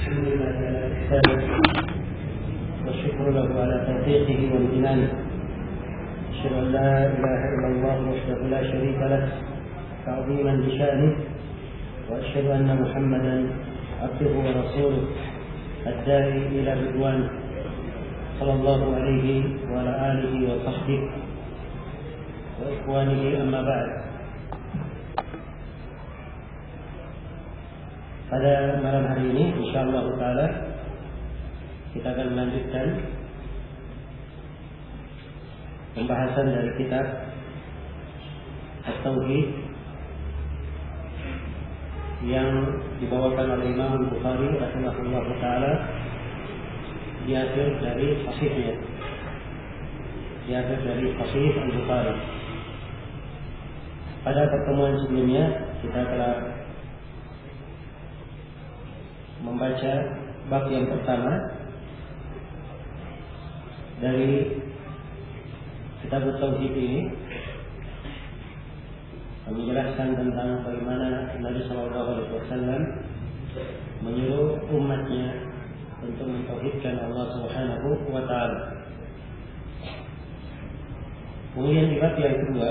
الحمد لله على إحسانه والشكر له على توفيقه وامتنانه. أشهد أن لا إله إلا الله وحده لا شريك له تعظيما لشأنه، وأشهد أن محمدا عبده ورسوله الداعي إلى رضوانه صلى الله عليه وعلى آله وصحبه وإخوانه. أما بعد. Pada malam hari ini insyaallah taala kita akan melanjutkan pembahasan dari kitab At-Tauhid yang dibawakan oleh Imam Al-Bukhari rahimahullah taala di akhir dari sahihnya, di akhir dari sahih Al-Bukhari. Pada pertemuan sebelumnya kita telah membaca bab yang pertama dari kitab Tauhid ini, menjelaskan tentang bagaimana Nabi SAW menyuruh umatnya untuk mentauhidkan Allah Subhanahu wa Ta'ala. Kemudian di bab yang kedua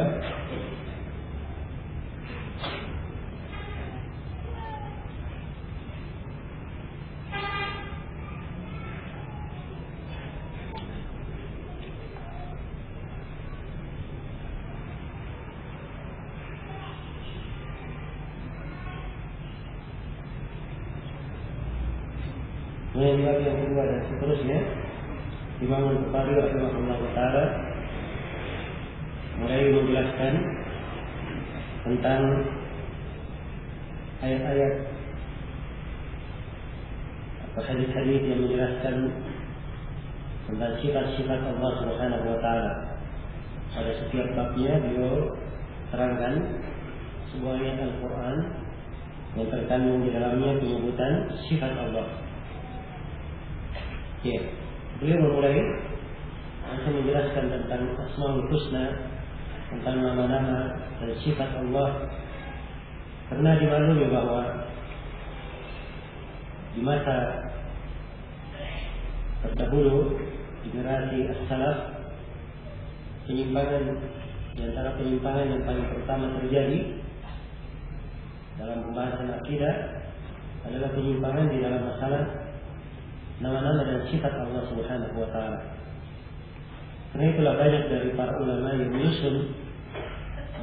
dan seterusnya, Imam Al-Bukhari rahimahullah taala mulai menjelaskan tentang ayat-ayat atau hadis-hadis yang menjelaskan tentang sifat-sifat Allah Subhanahu wa taala. Pada setiap babnya beliau terangkan sebuah ayat Al-Quran yang terkandung di dalamnya penyebutan sifat Allah. Ya, beliau memulai untuk menjelaskan tentang Asmaul Husna, tentang nama-nama dan sifat Allah. Karena dimaklumi bahwa di masa terdahulu generasi as-salaf, penyimpangan di antara penyimpangan yang paling pertama terjadi dalam pembahasan akidah adalah penyimpangan di dalam masalah nama-nama dan sifat Allah Subhanahu wa Ta'ala. Karena itulah banyak dari para ulama yang menyusun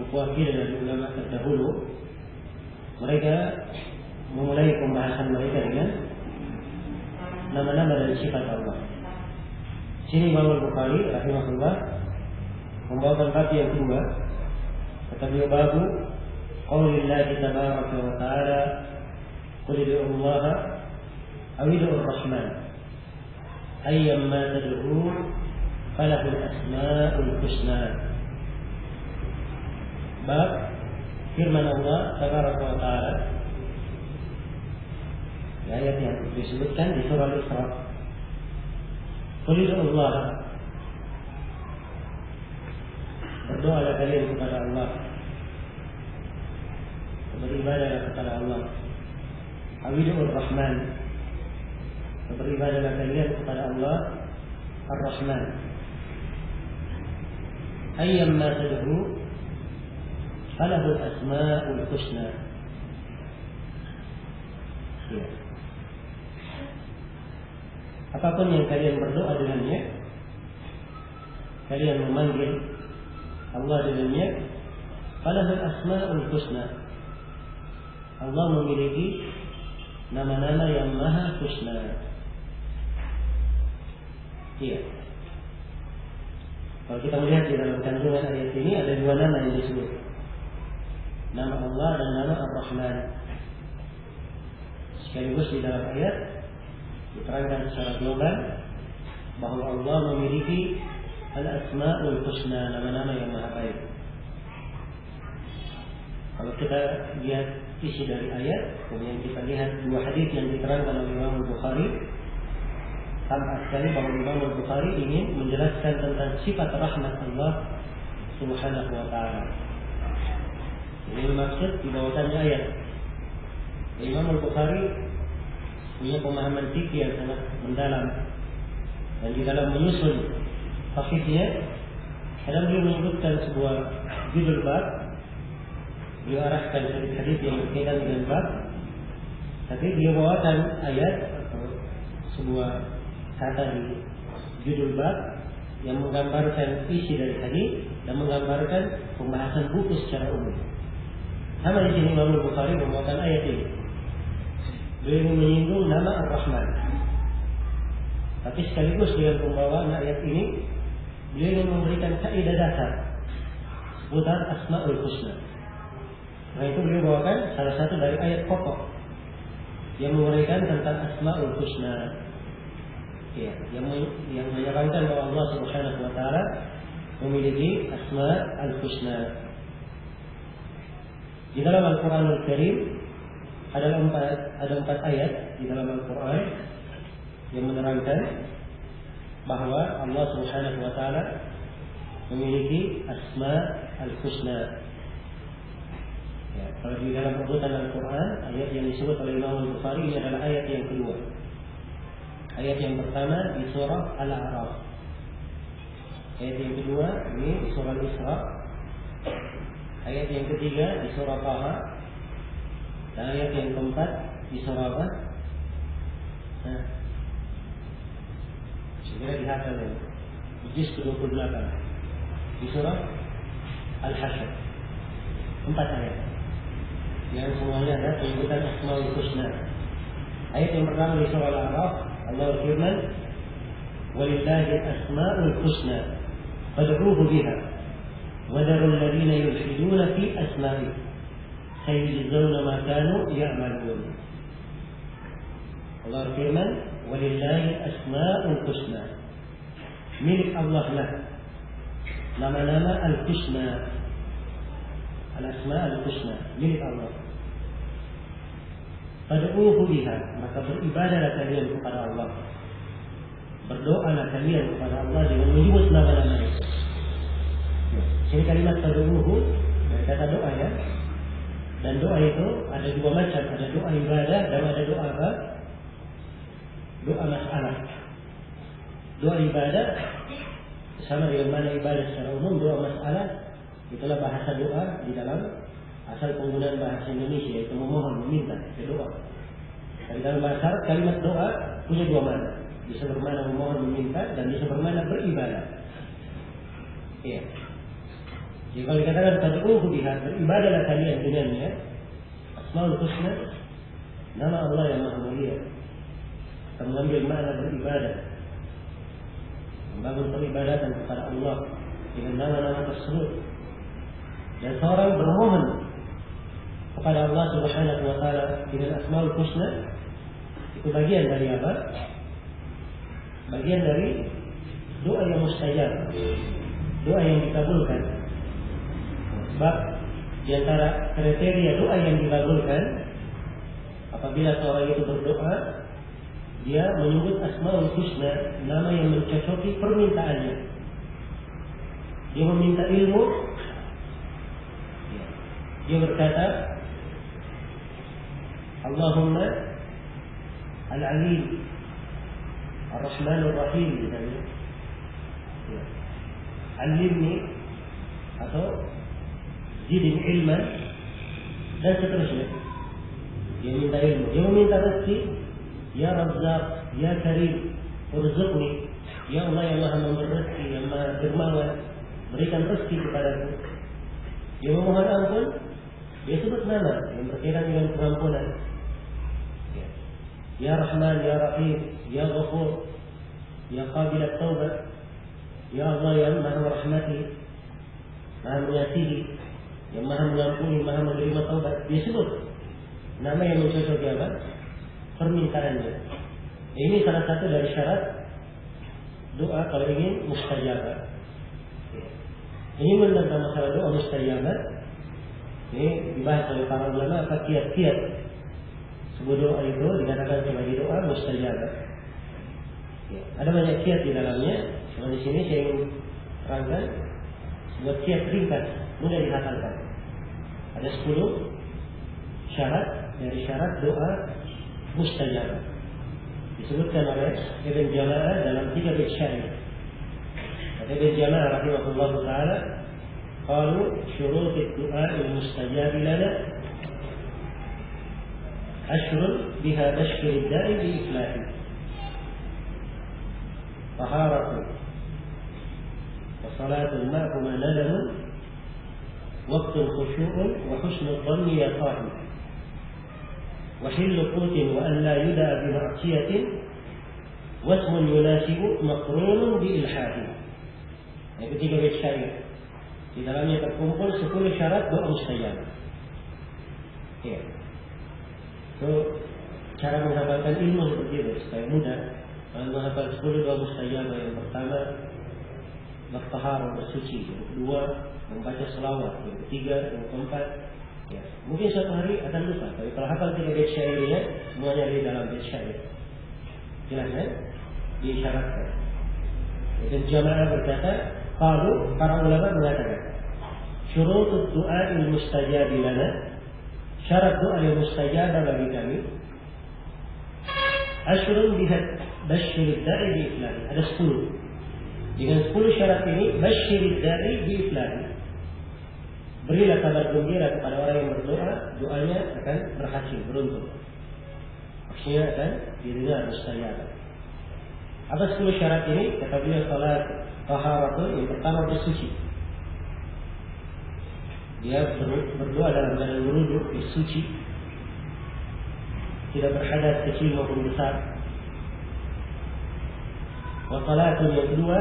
buku akidah dari ulama terdahulu, mereka memulai pembahasan mereka dengan nama-nama dan sifat Allah. Sini Imam Al-Bukhari rahimahullah membawakan bab yang kedua, kata beliau, babu qaulillahi tabaraka wa ta'ala qul ud'ullaha aw ud'ur rahman ayyamma tad'u falahul asmaul husna. Bab firman Allah tabaraka wa ta'ala, ayat yang disebutkan di surah Al-Isra. Qul ud'ullaha, berdoalah kalian kepada Allah, beribadahlah kepada Allah. Aw ud'ur rahman, beribadahlah kalian kepada Allah Ar-Rahman. Ayyamma tad'u falahul asmaul husna. Ya. Apapun yang kalian berdoa dengannya, kalian memanggil Allah dengannya, falahul asmaul husna. Allah memiliki nama-nama yang maha husna. Iya. Kalau kita melihat di dalam kandungan ayat ini ada dua nama yang disebut, nama Allah dan nama Ar-Rahman. Sekaligus di dalam ayat diterangkan secara global bahwa Allah memiliki al-asma'ul husna, nama-nama yang maha baik. Kalau kita lihat isi dari ayat, kemudian kita lihat dua hadis yang diterangkan oleh Imam Al-Bukhari, tampak sekali bahwa Imam Al-Bukhari ingin menjelaskan tentang sifat rahmat Allah Subhanahu wa Ta'ala. Ini maksud dibawakannya ayat. Imam Al-Bukhari punya pemahaman fikih yang sangat mendalam, dan di dalam menyusun tafsirnya kadang beliau menyebutkan sebuah judul bab, beliau arahkan hadis yang berkaitan dengan bab, tapi beliau bawakan ayat atau sebuah kata di judul bab yang menggambarkan isi dari hadis dan menggambarkan pembahasan buku secara umum. Sama di sini Imam Bukhari membawakan ayat ini. Beliau menyinggung nama Ar-Rahman. Tapi sekaligus dengan pembawaan ayat ini, beliau ingin memberikan kaidah dasar seputar Asmaul Husna. Nah, itu beliau bawakan salah satu dari ayat pokok yang menguraikan tentang Asmaul Husna. Ya, yang menyebutkan bahwa Allah Subhanahu wa taala memiliki Asmaul Husna. Di dalam Al-Qur'anul Karim ada empat ayat di dalam Al-Quran yang menerangkan bahwa Allah Subhanahu wa taala memiliki Asma al-Husna. Ya, kalau di dalam urutan Al-Quran, ayat yang disebut oleh Imam Bukhari ini adalah ayat yang kedua. Ayat yang pertama di surah Al-A'raf. Ayat yang kedua ini di surah Al-Isra. Ayat yang ketiga di surah Taha. Dan ayat yang keempat di surah apa? Segera dihafal ini. Juz ke-28 di surah Al-Hasyr. 4 ayat yang semuanya ada penyebutan Asmaul Husna. Ayat yang pertama di surah Al-A'raf, Allah berfirman, "Walillahi asmaul husna fad'uuhu biha wa dharul ladzina yulhiduna fi asma'ihi sayajzawna ma kanu ya'malun." Allah berfirman, "Walillahi asmaul husna." Milik Allah lah nama-nama al-husna. Al-asma al-husna milik Allah. Fad'uuhu biha, maka beribadahlah kalian kepada Allah. Berdoalah kalian kepada Allah dengan menyebut nama-nama itu. Ini kalimat fad'uuhu dari kata doa ya. Dan doa itu ada dua macam, ada doa ibadah dan ada doa apa? Doa masalah. Doa ibadah sama dengan mana ibadah secara umum, doa masalah itulah bahasa doa di dalam asal penggunaan bahasa Indonesia, yaitu memohon, meminta, doa. Di dalam bahasa Arab kalimat doa punya dua makna, bisa bermakna memohon, meminta, dan bisa bermakna beribadah. Iya. Jadi kalau dikatakan fad'uuhu biha, beribadahlah kalian dengannya, Asmaul Husna, nama Allah yang Maha Mulia, akan mengambil makna beribadah, membangun peribadatan kepada Allah dengan nama-nama tersebut. Dan seorang bermohon kepada Allah Subhanahu wa taala dengan Asmaul Husna, itu bagian dari apa? Bagian dari doa yang mustajab, doa yang dikabulkan. Sebab di antara kriteria doa yang dikabulkan, apabila seorang itu berdoa, dia menyebut Asmaul Husna, nama yang mencocoki permintaannya. Dia meminta ilmu, dia berkata, Allahumma al-alim ar-rahmanur rahim, misalnya. Alimni atau zidni ilman, dan seterusnya. Dia minta ilmu, dia meminta rezeki, ya Razzaq, ya Karim, urzuqni, ya Allah yang Maha memberi rezeki, yang Maha dermawan, berikan rezeki kepadaku. Dia memohon ampun, dia sebut nama yang berkaitan dengan pengampunan. Ya Rahman, Ya Rahim, Ya Ghafur, Ya Qabil at-Taubat, Ya Allah yang Maha merahmati, Maha mengasihi, yang Maha mengampuni, Maha menerima taubat. Dia sebut nama yang mencocoki apa? Permintaannya. Ini salah satu dari syarat doa kalau ingin mustajabah. Ini tentang masalah doa mustajabah. Ini dibahas oleh para ulama apa kiat-kiat sebuah doa itu dikatakan sebagai doa mustajabah. Ada banyak kiat di dalamnya. Cuma di sini saya ingin terangkan sebuah kiat ringkas, mudah dihafalkan. Ada 10 syarat dari syarat doa mustajabah. disebutkan oleh Ibn Jama'ah dalam 3 bait syair. Kata Ibn Jama'ah rahimahullah taala, qalu syurut ad-du'a al-mustajab lana ashrun biha bashkir ad-da'i bi iflahi taharatu wa salatun ma'huma nadamun waqtun khusyu'un wa husnul dhanni ya tahi wa hillu qutin wa an la yuda'a bi ma'siyatin wasmun yunasibu maqrunun bi ilhahi. Yang ketiga bait syair, di dalamnya terkumpul 10 syarat doa mustajab. Ya. So, cara menghafalkan ilmu seperti itu supaya mudah. Kalau menghafal 10 doa mustajab, yang pertama bertaharah, bersuci, yang kedua membaca selawat, yang ketiga, yang keempat, ya. Mungkin suatu hari akan lupa, tapi kalau hafal 3 bait syairnya, semuanya ada di dalam bait syair. Jelas kan? Disyaratkan. Dan Jama'ah berkata, kalau para ulama mengatakan, syurut doa il mustajab lana, syarat doa yang mustajab bagi kami, asyrun biha bashir ad-da'i bi iflahi. Ada 10. Dengan 10 syarat ini, bashir ad-da'i bi iflahi. Berilah kabar gembira kepada orang yang berdoa, doanya akan berhasil, beruntung. Maksudnya akan didengar mustajab. Apa 10 syarat ini? Kata beliau, salat taharatu, yang pertama bersuci. Dia berdoa dalam keadaan wudu, bersuci, tidak berhadas kecil maupun besar. Wa salatun, yang kedua,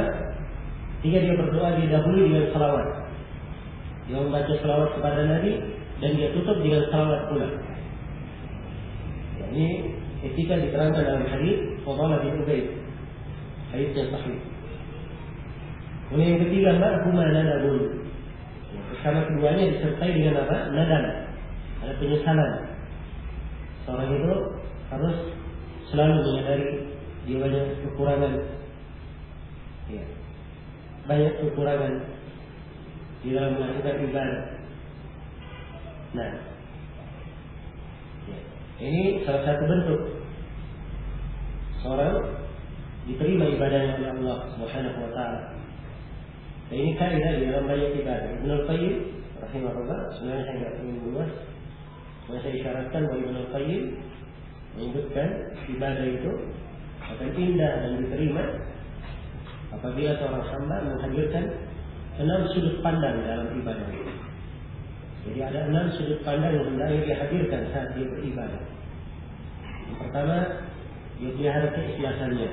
dia berdoa didahului dengan salawat. Dia membaca salawat kepada Nabi dan dia tutup dengan salawat pula. Ini ketika diterangkan dalam hadis Fadhalah bin Ubaid, hadis yang sahih. Kemudian yang ketiga, ma'huma nadabun. Bersama keduanya disertai dengan apa? Nadam. Ada penyesalan. Seorang itu harus selalu menyadari dia banyak kekurangan. Ya. Banyak kekurangan di dalam melakukan ibadah. Nah, ya. Ini salah satu bentuk seorang diterima ibadahnya oleh Allah Subhanahu wa taala. Dan ini kaidah di dalam banyak ibadah. Ibnu Qayyim rahimahullah, sebenarnya saya tidak ingin luas, saya isyaratkan bahwa Ibnu Qayyim menyebutkan ibadah itu akan indah dan diterima apabila seorang hamba menghadirkan 6 sudut pandang dalam ibadah itu. Jadi ada 6 sudut pandang yang hendaknya dihadirkan saat dia beribadah. Yang pertama, dia pelihara keikhlasannya.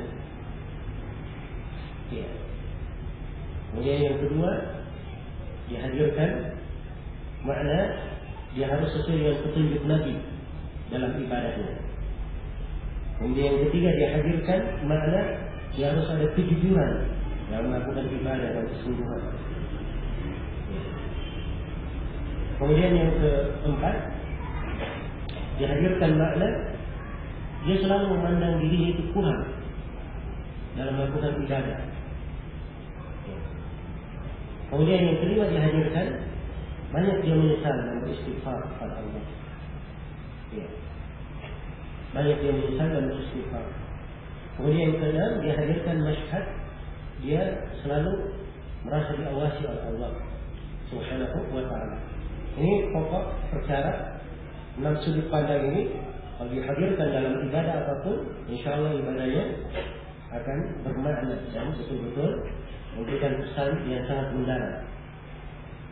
Ya. Kemudian yang kedua, dihadirkan makna dia harus sesuai dengan petunjuk Nabi dalam ibadahnya. Kemudian yang ketiga, dia hadirkan makna dia harus ada kejujuran dalam melakukan ibadah dan kesungguhan. Kemudian yang keempat, dihadirkan makna dia selalu memandang dirinya itu kurang dalam melakukan ibadah. Kemudian yang kelima, dihadirkan banyak dia menyesal dan beristighfar kepada Allah. Ya. Banyak dia menyesal dan beristighfar. Kemudian yang keenam, dihadirkan masyhad dia selalu merasa diawasi oleh Allah Subhanahu wa taala. Ini pokok perkara 6 sudut pandang ini kalau dihadirkan dalam ibadah apapun, insyaallah ibadahnya akan bermakna dan betul-betul memberikan pesan yang sangat mendalam.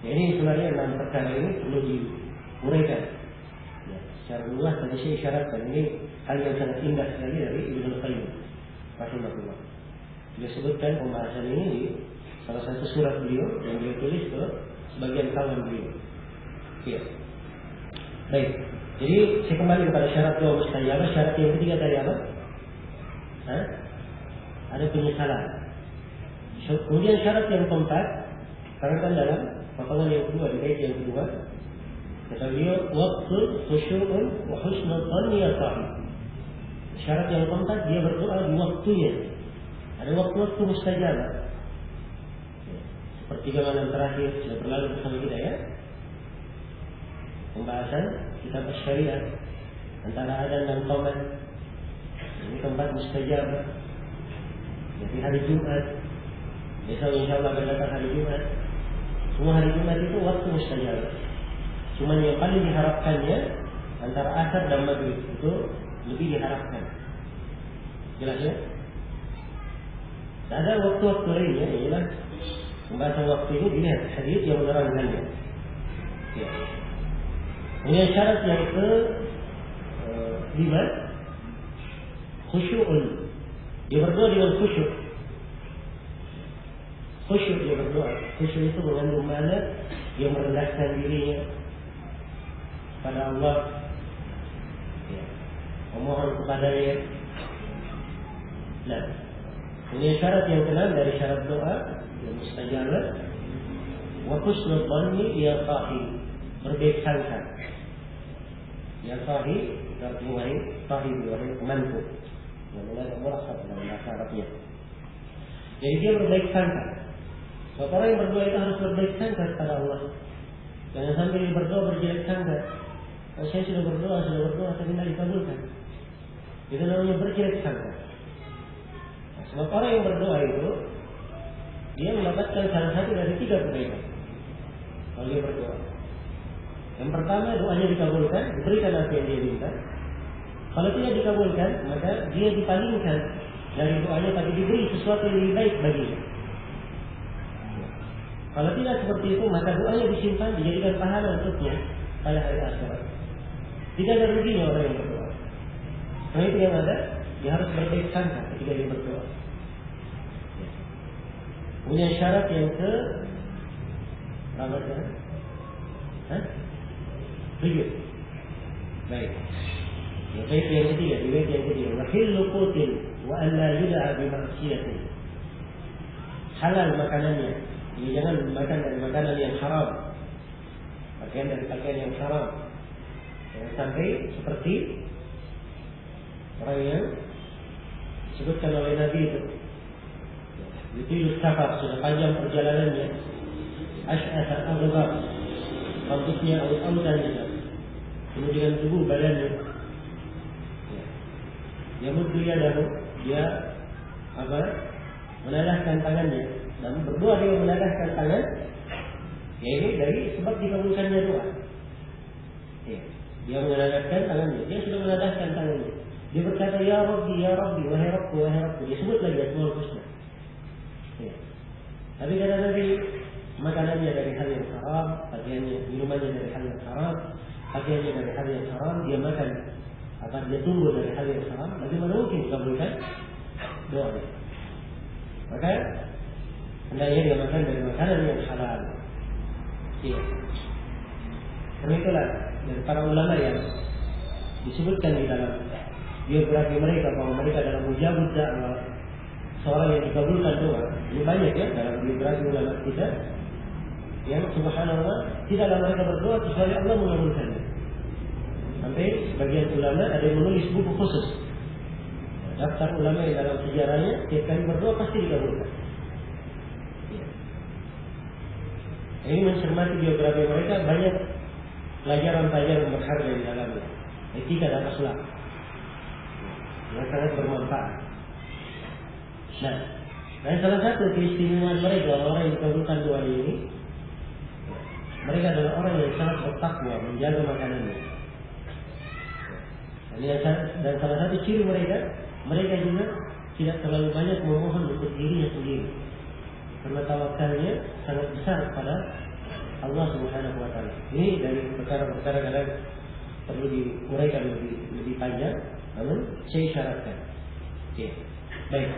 Ya, ini sebenarnya 6 perkara ini perlu diuraikan. Ya, secara luas tadi saya isyaratkan ini hal yang sangat indah sekali dari Ibnu Qayyim rahimahullah. Dia sebutkan pembahasan ini di salah satu surat beliau yang beliau tulis ke sebagian kawan beliau. Ya. Baik. Jadi saya kembali kepada syarat doa mustajab. Syarat yang ketiga tadi apa? Ada penyesalan. Kemudian syarat yang keempat, terangkan dalam potongan yang kedua, di bait yang kedua, kata beliau, waqtu khusyu'un wa husnul dhanni ya sahih. Syarat yang keempat, dia berdoa di waktunya. Ada waktu-waktu mustajab. Sepertiga malam terakhir sudah berlalu bersama kita ya. Pembahasan kitab syariat antara adzan dan qamat. Ini tempat mustajab. Jadi hari Jumat, besok insya Allah akan datang hari Jumat. Semua hari Jumat itu waktu mustajab. Cuma yang paling diharapkannya antara asar dan maghrib itu lebih diharapkan. Jelas ya? Tak ada waktu-waktu lainnya. Ialah pembahasan waktu ini dilihat hadis yang menerangkannya. Ya. Kemudian syarat yang ke-5, khusyu'un. Dia berdoa dengan khusyuk. Khusyuk dia berdoa. Khusyuk itu mengandung makna dia merendahkan dirinya kepada Allah, ya, memohon kepadanya. Nah, ini syarat yang ke-6 dari syarat doa yang mustajabah. Wa husnul dhanni ya sahi, berbaik sangka. Ya sahi, berarti wahai sahi, wahai temanku. Namanya murahab dalam bahasa Arabnya. Jadi dia berbaik sangka. Sebab orang yang berdoa itu harus berbaik sangka kepada Allah. Jangan sampai dia berdoa berjelek sangka. Saya sudah berdoa tapi tidak dikabulkan. Itu namanya berjelek sangka. Sebab orang yang berdoa itu dia mendapatkan salah satu dari 3 kebaikan kalau dia berdoa. Yang pertama, doanya dikabulkan, diberikan apa yang dia minta. Kalau tidak dikabulkan, maka dia dipalingkan dari doanya, tapi diberi sesuatu yang lebih baik baginya. Kalau tidak seperti itu, maka doanya disimpan, dijadikan pahala untuknya pada hari akhirat. Tidak ada ruginya orang yang berdoa. Karena itu yang ada, dia harus berbaik sangka ketika dia berdoa. Punya syarat yang ke berapa syarat? 7. Baik. Baik yang ketiga, baik yang ketiga. Wa hillu qutil wa an la yud'a bi ma'siyatin. Halal makanannya. Ini jangan makan dari makanan yang haram. Pakaian dari pakaian yang haram. Jangan sampai seperti orang yang disebutkan oleh Nabi itu. Yutilus safar, sudah panjang perjalanannya. Ash'asa aghbar, rambutnya aut-autan juga. Kemudian tubuh badannya. Dia muddu yadahu, dia menadahkan tangannya dan berdoa dia menadahkan tangan. Ya, ini dari sebab dikabulkannya doa. Ya, dia menadahkan tangannya, dia sudah menadahkan tangannya. Dia berkata ya Rabbi, wahai Rabbku, wahai Rabbku. Dia sebut lagi Asmaul Husna. Ya. Tapi kata Nabi, makanannya dari hal yang haram, pakaiannya, minumannya dari hal yang haram, pakaiannya dari hal yang haram, dia makan dia tunggu dari hal yang haram, bagaimana mungkin dikabulkan doanya? Maka hendaknya dia makan dari makanan yang halal. Iya. Karena itulah dari para ulama yang disebutkan di dalam biografi mereka bahwa mereka dalam mujabud dakwah, seorang yang dikabulkan doa. Ini banyak ya dalam biografi ulama kita yang subhanallah tidaklah mereka berdoa kecuali Allah mengabulkannya. Sampai sebagian ulama ada yang menulis buku khusus daftar ulama yang dalam sejarahnya tiap kali berdoa pasti dikabulkan. Ya. Ini mencermati biografi mereka, banyak pelajaran-pelajaran berharga di dalamnya, etika dan akhlak yang sangat bermanfaat. Nah, dan salah satu keistimewaan mereka orang yang dikabulkan doa ini, mereka adalah orang yang sangat bertakwa, menjaga makanannya. Dan salah satu ciri mereka juga tidak terlalu banyak memohon untuk dirinya sendiri, karena tawakalnya sangat besar kepada Allah Subhanahu wa Ta'ala. Ini dari perkara-perkara kadang perlu diuraikan lebih panjang, namun saya syaratkan. Oke, baik.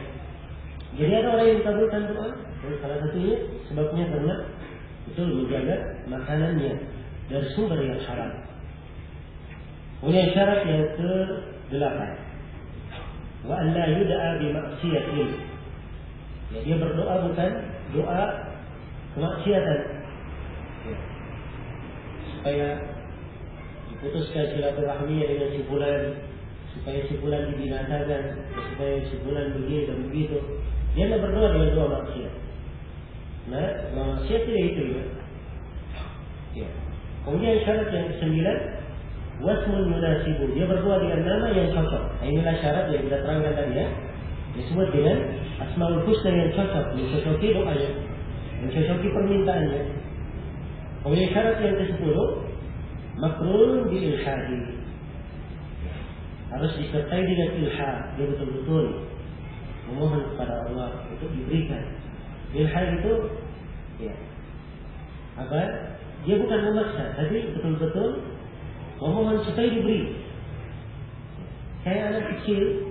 Jadi ada orang yang dikabulkan doa, dan salah satunya sebabnya karena betul menjaga makanannya dari sumber yang halal. Kemudian syarat yang ke-8, wa an la yud'a bi ma'siyatin. Ya, dia berdoa bukan doa kemaksiatan. Ya. Supaya diputuskan silaturahminya dengan si fulan, supaya si fulan dibinasakan, supaya si fulan begini dan begitu. Dia tidak berdoa dengan doa maksiat. Nah, maksiat tidak itu ya. Ya. Kemudian syarat yang ke-9, wasmun yunasibu, dia berdoa dengan nama yang cocok. Nah, inilah syarat yang kita terangkan tadi ya. Disebut dengan Asmaul Husna yang cocok, mencocoki doanya, mencocoki permintaannya. Kemudian syarat yang ke-10, makrun bi ilhadi, harus disertai dengan ilhad, dia betul-betul memohon kepada Allah untuk diberikan. Ilhad itu ya apa? Dia bukan memaksa, tapi betul-betul memohon supaya diberi. Kayak anak kecil,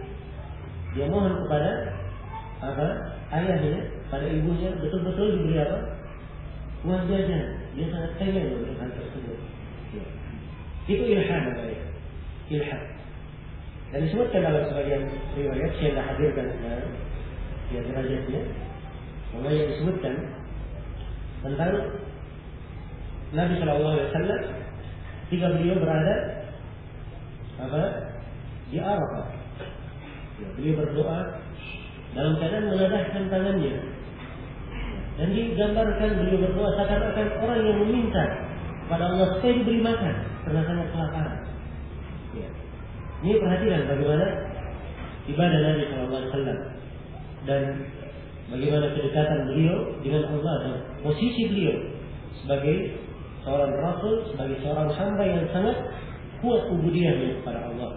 dia mohon kepada apa? Ayahnya, pada ibunya, betul-betul diberi apa? Uang jajan. Dia sangat pengen dengan hal tersebut. Ya. Itu ilhad namanya. Ilhad. Dan disebutkan dalam sebagian riwayat, saya tidak hadirkan ya derajatnya. Namanya yang disebutkan tentang Nabi Shallallahu Alaihi Wasallam ketika beliau berada apa di Arafah, ya, beliau berdoa dalam keadaan mengadahkan tangannya, dan digambarkan beliau berdoa seakan-akan orang yang meminta kepada Allah supaya diberi makan karena sangat kelaparan. Ya. Ini perhatikan bagaimana ibadah Nabi Shallallahu Alaihi Wasallam dan bagaimana kedekatan beliau dengan Allah dan posisi beliau sebagai seorang Rasul, sebagai seorang hamba yang sangat kuat ubudiyahnya kepada Allah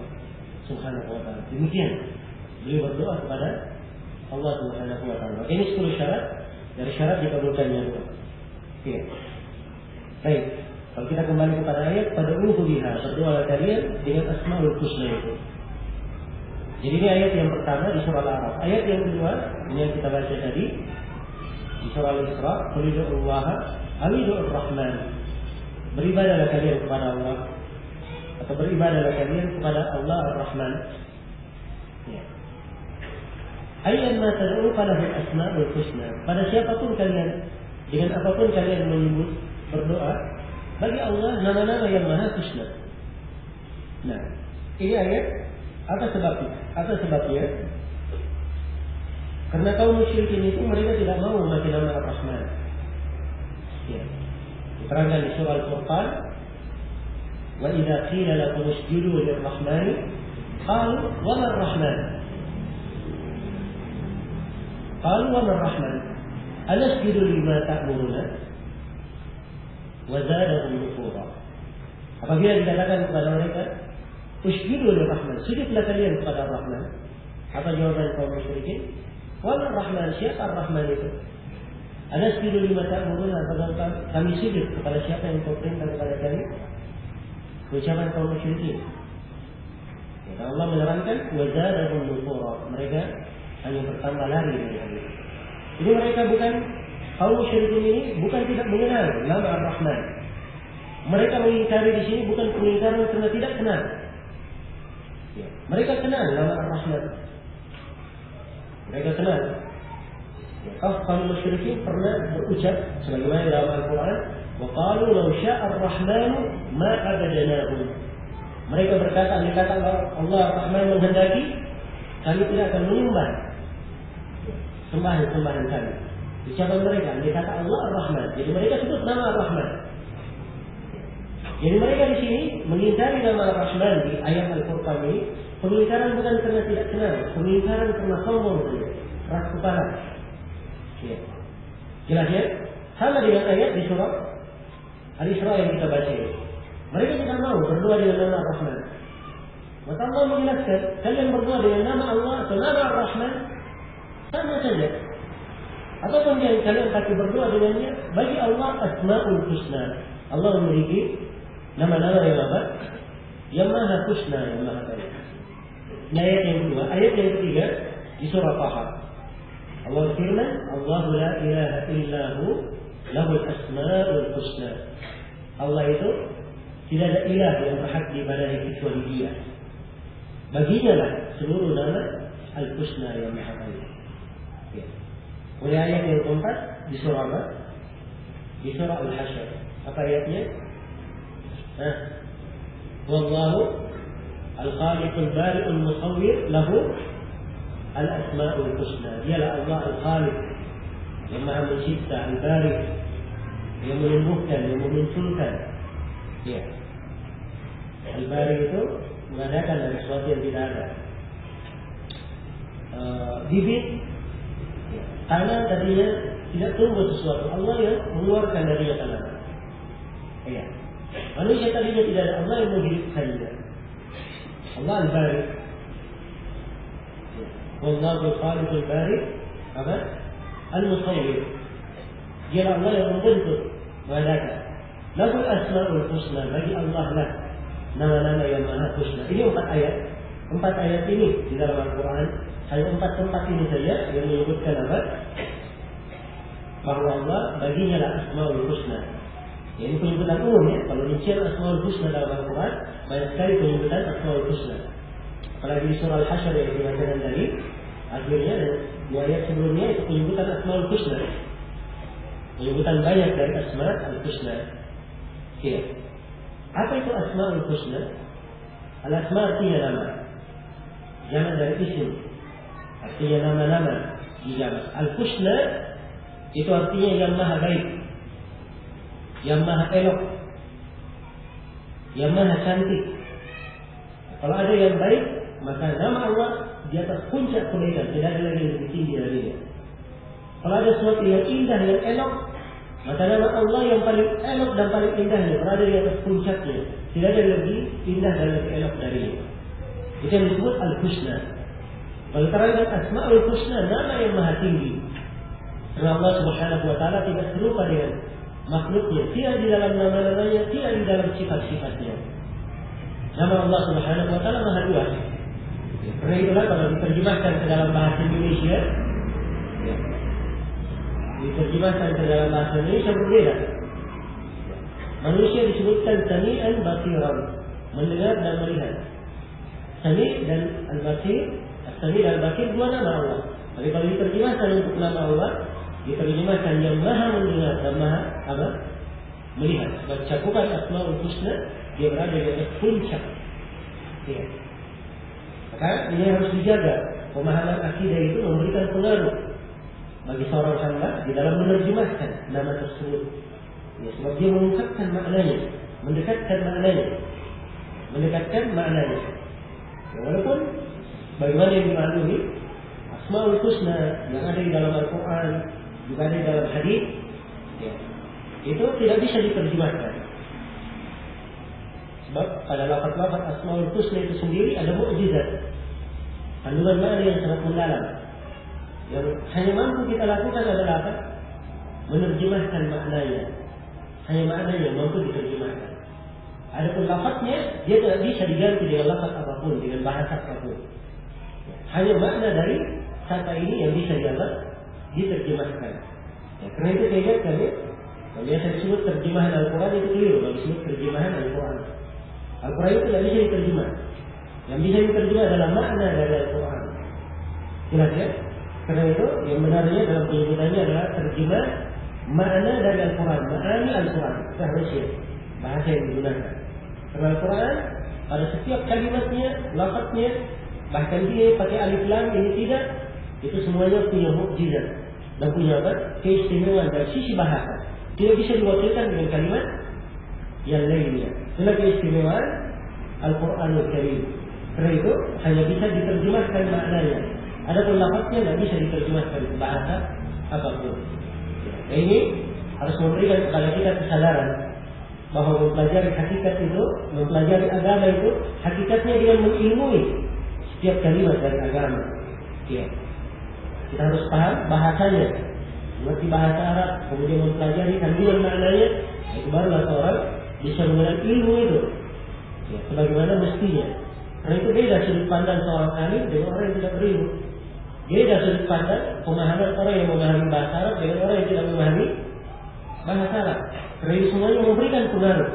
Subhanahu wa Ta'ala. Demikian beliau berdoa kepada Allah Subhanahu wa Ta'ala. Ini 10 syarat dari syarat dikabulkannya doa. Ya. Baik, kalau kita kembali kepada ayat, pada biha, berdoa kalian dengan Asmaul Husna itu. Jadi ini ayat yang pertama di surah Al-A'raf. Ayat yang kedua, ini yang kita baca tadi di surah Al-Isra, qul ud'ullaha aw ud'ur rahman. Beribadahlah kalian kepada Allah atau beribadahlah kalian kepada Allah Ar-Rahman. Ya. Ayyan ma tad'u falahu al-asma'ul husna. Pada siapapun kalian, dengan apapun kalian menyebut berdoa, bagi Allah nama-nama yang maha husna. Nah, ini ayat apa sebabnya? Apa sebabnya? Karena kaum musyrikin itu mereka tidak mau memakai nama Ar-Rahman. Ya. Diterangkan di surah Al-Furqan, wa idza qila lakum isjudu lir-rahman qalu wa mar-rahman. Qalu wa mar-rahman. Alasjudu lima ta'muruna? Wa zadahum nufura. Apabila dikatakan kepada mereka, usjudu lir-rahman, sujudlah kalian kepada Ar-Rahman. Apa jawaban kaum musyrikin? Wa mar-rahman, siapa Ar-Rahman itu? Alasjudu lima ta'muruna, apakah kami sujud kepada siapa yang kau perintah kepada kami? Ucapan kaum musyrikin. Ya, Allah menerangkan wa zadahum nufura, mereka hanya bertambah lari dari Allah. Jadi mereka bukan, kaum musyrikin ini bukan tidak mengenal nama Ar-Rahman. Mereka mengingkari di sini bukan pengingkaran karena tidak kenal. Ya, mereka kenal nama Ar-Rahman. Mereka kenal. Ya, kaum musyrikin pernah berucap sebagaimana dalam Al-Quran, wa qalu law syaa ar-rahman ma abadnahu. Mereka berkata, andai kata Allah Ar-Rahman menghendaki, kami tidak akan menyembah sembahan-sembahan kami. Ucapan mereka, andai kata Allah Ar-Rahman. Jadi mereka sebut nama Ar-Rahman. Jadi mereka di sini mengingkari nama Ar-Rahman di ayat Al-Furqan ini. Pengingkaran bukan karena tidak kenal, pengingkaran karena sombong saja, keras kepala. Ya. Jelas ya? Sama dengan ayat di surah Al-Isra yang kita baca. Mereka tidak mau berdoa dengan nama Ar-Rahman. Maka Allah menjelaskan, kalian berdoa dengan nama Allah atau nama Ar-Rahman sama saja. Apapun yang kalian pakai berdoa dengannya, bagi Allah Asmaul Husna. Allah memiliki nama-nama yang apa? Yang maha husna, yang maha baik. Ini ayat yang kedua. Ayat yang ketiga di surah Taha. Allah firman, Allahu la ilaha illahu lahul asmaul husna. Allah itu tidak ada ilah yang berhak diibadahi kecuali Dia. Baginya lah seluruh nama Al-Husna yang maha baik. Ya. Oleh ayat yang keempat di surah apa? Di surah Al-Hasyr. Apa ayatnya? Wallahu al-khaliqul bari'ul musawwir lahu al-asma'ul husna. Dialah Allah al-khaliq yang maha mencipta, al-bari', yang menyembuhkan, yang memunculkan. Ya. Al-Bari itu mengadakan dari sesuatu yang tidak ada. Bibit tanah tadinya tidak tumbuh sesuatu, Allah yang mengeluarkan darinya tanah. Iya. Manusia tadinya tidak ada, Allah yang menghidupkannya. Allah Al-Bari. Wallahu Khaliqul Bari, apa? Al-Musawwir. Dia Allah yang membentuk, mengadakan. Lahul Asmaul Husna, bagi Allah lah nama-nama yang maha husna. Ini 4 ayat. 4 ayat ini di dalam Al-Quran. Hanya 4 tempat ini saja yang menyebutkan apa? Bahwa Allah baginya lah Asmaul Husna. Ini penyebutan umum ya. Kalau rincian Asmaul Husna dalam Al-Quran, banyak sekali penyebutan Asmaul Husna. Apalagi di surah Al-Hasyr yang dibacakan tadi, akhirnya di ayat sebelumnya itu penyebutan Asmaul Husna. Penyebutan banyak dari Asmaul Husna. Ya. Apa itu Asmaul Husna? Al-Asma artinya nama. Jamak dari isim. Artinya nama-nama di jamak. Al-Husna itu artinya yang maha baik, yang maha elok, yang maha cantik. Kalau ada yang baik, maka nama Allah di atas puncak kebaikan, tidak ada lagi yang lebih tinggi darinya. Kalau ada sesuatu yang indah, yang elok, maka nama Allah yang paling elok dan paling indahnya berada di atas puncaknya. Tidak ada yang lebih indah dan lebih elok darinya. Itu yang disebut Al-Husna. Kalau terangkan Asma'ul Husna, nama yang maha tinggi. Karena Allah Subhanahu wa Ta'ala tidak serupa dengan makhluknya, tidak di dalam nama-namanya, tidak di dalam sifat-sifatnya. Nama Allah Subhanahu wa Ta'ala maha luas. Karena itulah kalau diterjemahkan ke dalam bahasa Indonesia, diterjemahkan ke dalam bahasa Indonesia berbeda. Manusia disebutkan Sami'an Basiran, mendengar dan melihat. Sami' dan Al-Basir, Sami' dan Al-Basir dua nama Allah. Tapi kalau diterjemahkan untuk nama Allah, diterjemahkan yang maha mendengar dan maha apa? Melihat. Sebab cakupan Asmaul Husna dia berada di atas puncak. Ya. Maka ini harus dijaga. Pemahaman akidah itu memberikan pengaruh bagi seorang hamba di dalam menerjemahkan nama tersebut. Ya, sebab dia mengungkapkan maknanya, mendekatkan maknanya. Ya, walaupun bagaimana yang dimaklumi, Asmaul Husna yang ada di dalam Al-Quran, juga ada di dalam hadis, ya, itu tidak bisa diterjemahkan. Sebab pada lafaz-lafaz Asmaul Husna itu sendiri ada mukjizat, kandungan makna yang sangat mendalam. Yang hanya mampu kita lakukan adalah apa? Menerjemahkan maknanya. Hanya maknanya yang mampu diterjemahkan. Adapun lafaznya dia tidak bisa diganti dengan lafaz apapun, dengan bahasa apapun. Hanya makna dari kata ini yang bisa diterjemahkan. Ya, karena itu saya ingatkan ya, kalau biasa disebut terjemahan Al-Quran itu keliru. Kalau disebut terjemahan Al-Quran, Al-Quran itu tidak bisa diterjemah. Yang bisa diterjemah adalah makna dari Al-Quran. Jelas ya? Karena itu yang benarnya dalam penyebutannya adalah terjemah makna dari Al-Quran, ma'ani Al-Quran. Itu harusnya bahasa yang digunakan. Karena Al-Quran pada setiap kalimatnya, lafaznya, bahkan dia pakai alif lam ini tidak, itu semuanya punya mukjizat dan punya apa? Keistimewaan dari sisi bahasa. Tidak bisa diwakilkan dengan kalimat yang lainnya. Itulah keistimewaan Al-Quranul Karim. Karena itu hanya bisa diterjemahkan maknanya. Adapun lafaznya tidak bisa diterjemahkan bahasa apapun. Nah, ini harus memberikan kepada kita kesadaran bahwa mempelajari hakikat itu, mempelajari agama itu, hakikatnya dengan mengilmui setiap kalimat dari agama. Ya. Kita harus paham bahasanya, mengerti bahasa Arab, kemudian mempelajari kandungan maknanya, itu barulah seorang bisa mengenal ilmu itu. Ya, sebagaimana mestinya. Karena itu beda sudut pandang seorang alim dengan orang yang tidak berilmu. Beda sudut pandang pemahaman orang yang memahami bahasa Arab dengan orang yang tidak memahami bahasa Arab. Karena itu semuanya memberikan pengaruh.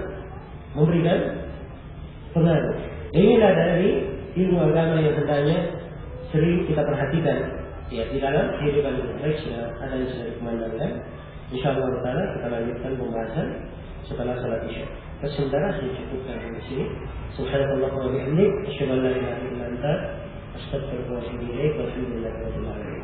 Inilah dari ilmu agama yang hendaknya sering kita perhatikan ya di dalam kehidupan kita. Baik, ada yang sudah dikumandangkan. Insyaallah taala kita lanjutkan pembahasan setelah salat Isya. Sementara saya cukupkan di sini. Subhanallah wa bihamdihi, asyhadu an la ilaha illa anta, astaghfiruka wa atubu ilaik, wa alhamdulillahi rabbil alamin.